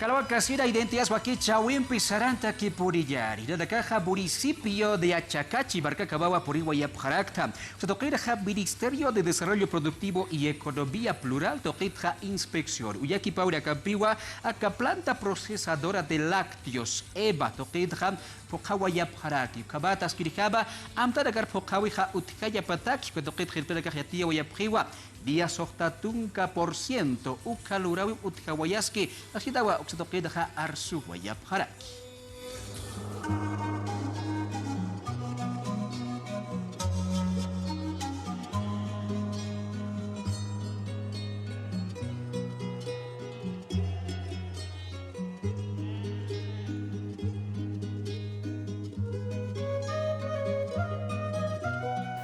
Acalawa Casira identias waki chawin pisaranta ki puriyari. Da caja municipio de Achacachi, Barca Cabawa Puriwa y Abjarakta. Se toqueja Ministerio de Desarrollo Productivo y Economía Plural, toqueja inspección. Uyaki Paura Campiwa, acá planta procesadora de lácteos. Eva, toqueja Pokawaya Paraki. Kabatas Kirikaba, Amtadagar Pokawiha Utkaya Pataki, que toqueja el Pelacajatía y Abjiwa. Dia sohtatunka % ukalurawi utkawayaski asidawa uksatokedaha arsu wayap haraki.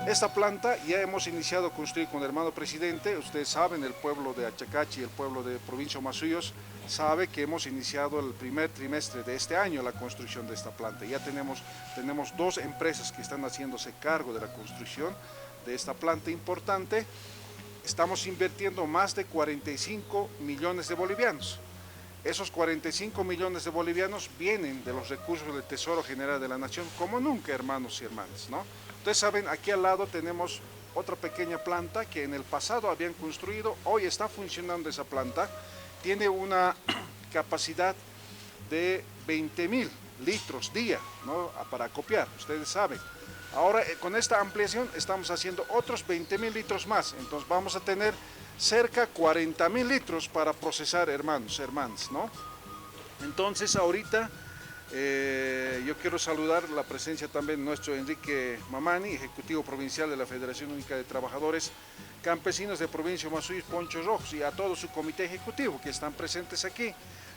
Esta planta ya hemos iniciado a construir con el hermano presidente. Ustedes saben, el pueblo de Achacachi, el pueblo de Provincia Huamasuyos, sabe que hemos iniciado el primer trimestre de este año la construcción de esta planta. Ya tenemos dos empresas que están haciéndose cargo de la construcción de esta planta importante. Estamos invirtiendo más de 45 millones de bolivianos. Esos 45 millones de bolivianos vienen de los recursos del Tesoro General de la Nación, como nunca, hermanos y hermanas, ¿no? Ustedes saben, aquí al lado tenemos otra pequeña planta que en el pasado habían construido, hoy está funcionando esa planta, tiene una capacidad de 20.000 litros día, ¿no? Para copiar, ustedes saben. Ahora con esta ampliación estamos haciendo otros 20.000 litros más, entonces vamos a tener cerca de 40.000 litros para procesar, hermanos, hermanas, ¿no? Entonces ahorita yo quiero saludar la presencia también de nuestro Enrique Mamani, Ejecutivo Provincial de la Federación Única de Trabajadores Campesinos de Provincia Huamasuyos, Ponchos Rojos, y a todo su comité ejecutivo que están presentes aquí.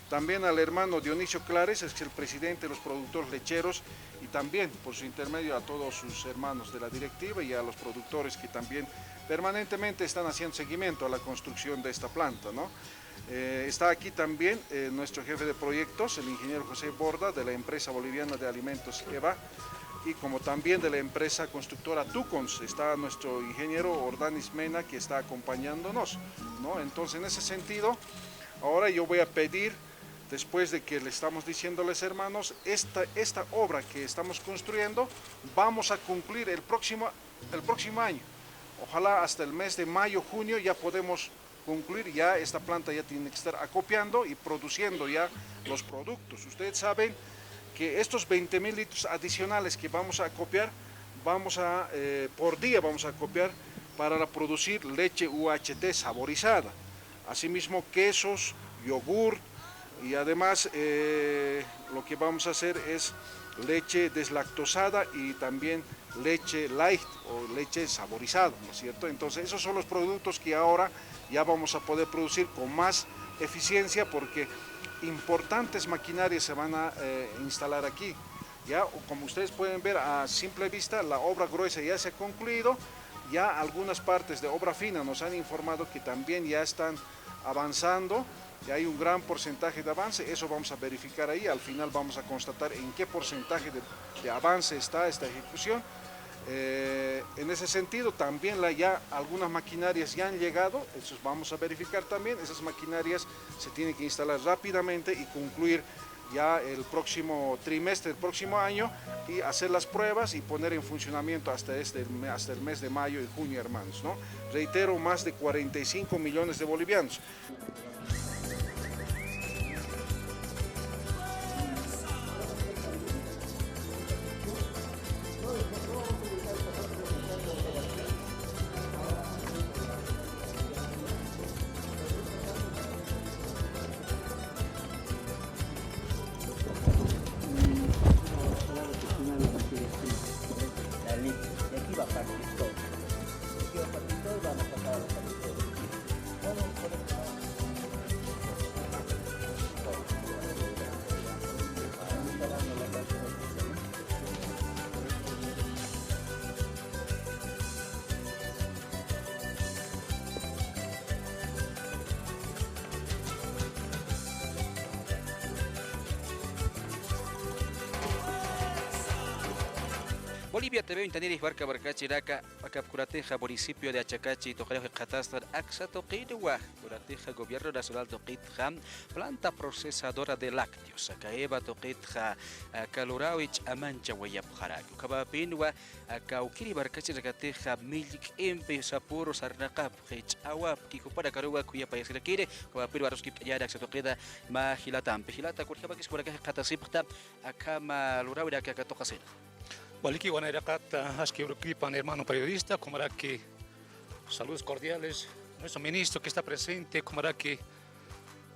También al hermano Dionisio Clares, es el presidente de los productores lecheros, y también por su intermedio a todos sus hermanos de la directiva y a los productores que también permanentemente están haciendo seguimiento a la construcción de esta planta, ¿no? Está aquí también nuestro jefe de proyectos, el ingeniero José Borda, de la empresa boliviana de alimentos EVA, y como también de la empresa constructora Tucons, está nuestro ingeniero Ordanis Mena, que está acompañándonos, ¿no? Entonces, en ese sentido, ahora yo voy a pedir, después de que le estamos diciéndoles, hermanos, esta obra que estamos construyendo, vamos a concluir el próximo año. Ojalá hasta el mes de mayo, junio ya podemos concluir, ya esta planta ya tiene que estar acopiando y produciendo ya los productos. Ustedes saben que estos 20.000 litros adicionales que vamos a acopiar, por día vamos a acopiar para producir leche UHT saborizada, asimismo quesos, yogur, y además lo que vamos a hacer es leche deslactosada y también leche light o leche saborizada, ¿no es cierto? Entonces esos son los productos que ahora ya vamos a poder producir con más eficiencia, porque importantes maquinarias se van a instalar aquí. Ya, como ustedes pueden ver a simple vista, la obra gruesa ya se ha concluido, ya algunas partes de obra fina nos han informado que también ya están avanzando. Ya hay un gran porcentaje de avance, eso vamos a verificar ahí, al final vamos a constatar en qué porcentaje de avance está esta ejecución. En ese sentido también ya algunas maquinarias ya han llegado, eso vamos a verificar también, esas maquinarias se tienen que instalar rápidamente y concluir ya el próximo trimestre, el próximo año, y hacer las pruebas y poner en funcionamiento hasta el mes de mayo y junio, hermanos, ¿no? Reitero, más de 45 millones de bolivianos. Bolivia TV Intaniri Barca Barcachi Raca, Acapcurateja, municipio de Achacachi, Toquejo Catastar, Axa Toqueirua, Curateja, Gobierno Nacional Toquitja, planta procesadora de lácteos, Acaeva Toquitja, Calurauich, Amancha, Huayapjaraco, Cabapinua, Acauquiri Barcachi Racateja, Milik, Empe, Sapuro, Sarnacap, Hech, Awap, Kiko para Carua, Cuya País Require, Cabapiro, Aroskip, Yarax, Toqueda, Majilatam, Pejilata, Curjabakis, Curaca, Catasipta, Acama, Luraura, Cacatocasena. Waliki Guanairacat, Asquiuruquipan, hermano periodista, como era que saludos cordiales, nuestro ministro que está presente, como era que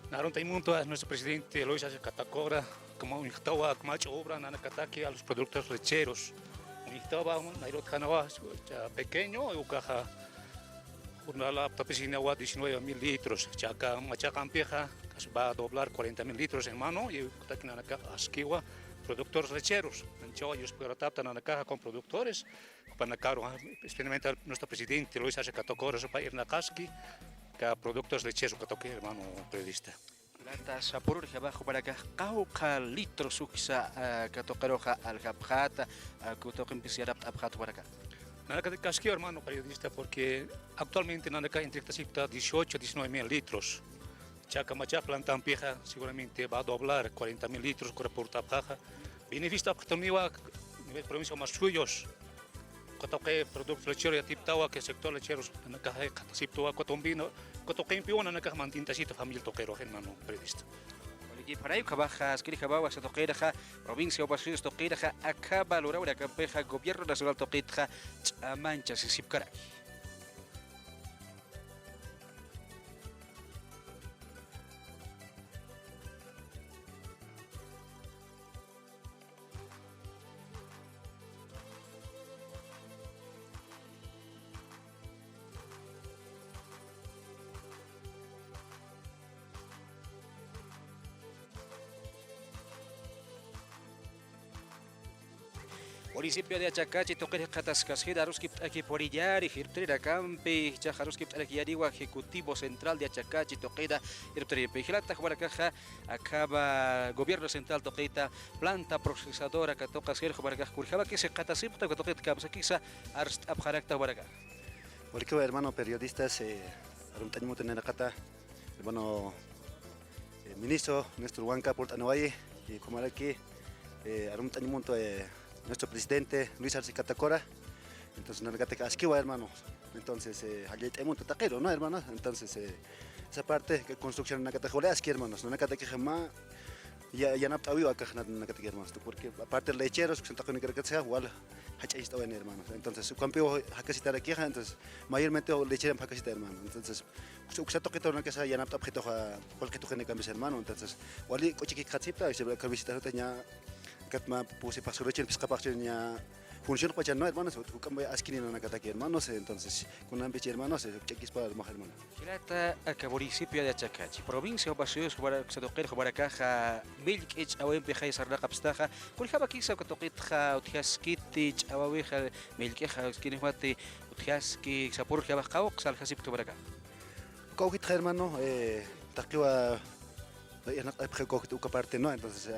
Naron Taimunto, nuestro presidente Luis Arce Catacora, como un Ixtawa, como ha hecho obra, Nanacataki a los productos lecheros. Un Ixtawa, Nairot Hanawa, pequeño, Ucaja, una piscina agua 19.000 litros, Chaca, Machacan Pieja, va a doblar 40.000 litros en mano, y Taquinanaca, Asquiwa. Productores lecheros, ellos adaptan a la caja con productores, para experimentar nuestro presidente Luis Arce Catacora, para ir a Casqui, que productos lecheros que toque hermano periodista. Lata sapur que abajo para acá, cauca litros uxa que tocaroja al japjata, que toque empezar a abjato para acá. Nada de Casqui, hermano periodista, porque actualmente nada que entre 18 19.000 litros. Chaca planta pieja seguramente va a doblar 40.000 litros por tapaja. Viene vista que a nivel provincia más suyos. Que toque productos lecheros y tiptawa que sector lecheros en la caja de Catasiptoa, Cotombino, que toque en piona en la caja mantintacita familia toquero, hermano periodista. Y para ello, Cabajas, Quirijabawa, se toqueja, provincia o pasillos toqueja, acaba Luraura, Campeja, Gobierno Nacional toqueja, Manchas y Sipcara. Municipio de Achacachi, Toqueja Catascasjeda, Ruskip Akiporillari, Hirtrera Campi, Chajaruskip Alquiariwa, Ejecutivo Central de Achacachi, Toqueda, Hirtrera Pejilata, Juaracaja, acaba Gobierno Central Toqueta, planta procesadora que toca Sergio Baracaj, Curjaba que se Catasipta, que Toqueta Capsaquisa, Arst Abjarakta Baracaj. Porque hermano periodistas, Arumtañimo Tenacata, hermano ministro, nuestro Huanca Portanovalle, y como era aquí, Arumtañimo nuestro presidente Luis Arce Catacora, entonces no regate Asquiwa, hermano, entonces allá tenemos un taquero, ¿no, hermano? Entonces esa parte que construcción en Nacatajola Asqui, hermanos, no Nacataque jamás ya no había acá en Nacataque, hermanos, porque aparte de lecheros que son tacones que sea igual hacha está bien, hermanos, entonces su campeón jacasita aquí, entonces mayormente lechera en jacasita, hermano, entonces se toque todo que sea ya no objeto cualquier tu gente cambia, hermano, entonces wali coche que jacita y se ve que visita tenía Katma puse pasurechel piscapacheña función para no hermanos, cambio askini no nakataki hermanos, entonces con un ambiente hermanos, chequis para los hermanos. Quilata a municipio de Achacachi, provincia o pasillos para se toquer Baracaja, Milk H a Empeja y Sarnacapstaja, Curjaba Kisa que toquetja, Utiaskitich, Ababeja, Milkeja, Skinihwate, Utiaski, Sapurja Bajao, Salhasip to Baraca. Cogit hermano, taquiwa, no parte no, entonces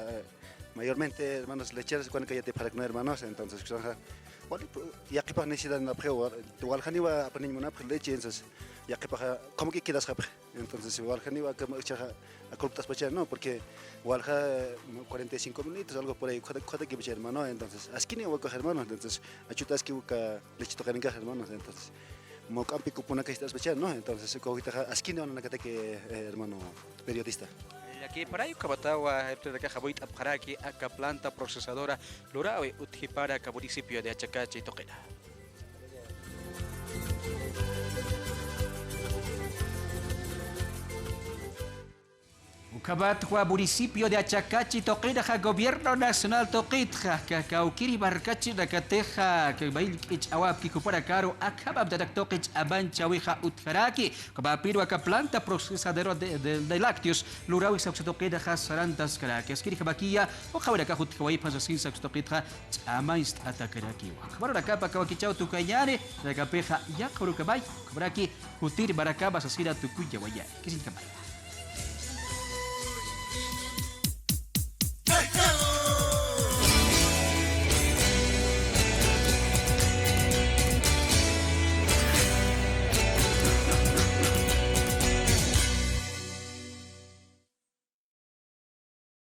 mayormente hermanos lecheros cuando ya te para no hermanos entonces ya que para necesidad na preo igual janiwa a poner una leche entonces ya que para como que quieras entonces igual janiwa que a cortas para no porque igual 45 minutos algo por ahí cada que hermano entonces asquini o coger hermanos entonces achutas que leche tocar en casa hermanos entonces como campi cupona que estás no entonces se cogita asquini no que hermano periodista. Aquí para ello Cabatawa, el caja Boit Abjaraki, acá planta procesadora Lurawe, Utjipara, municipio de Achacachi, Toquera. Ucabatwa, municipio de Achacachi, Toqueja, Gobierno Nacional Toqueja, Cacauquiri Barcachi, Nacateja, que Bailkich Awap, Kikupara Caro, Acabab de Toquech, Abancha, Uija, Utjaraki, Cabapiro, acá planta procesadero de lácteos, Lurawi, Toqueja, Sarantas, Caracas, Kirijabaquia, o Jauraca, Jutkawi, Pasasin, Toqueja, Amaist, Atacaraki. Ahora acá, Pacaquichao, Tucayane, la Capeja, Yakurukabay, Cabraki, Jutir, Baracaba, Sasira, Tucuya, Guayá. ¿Qué significa?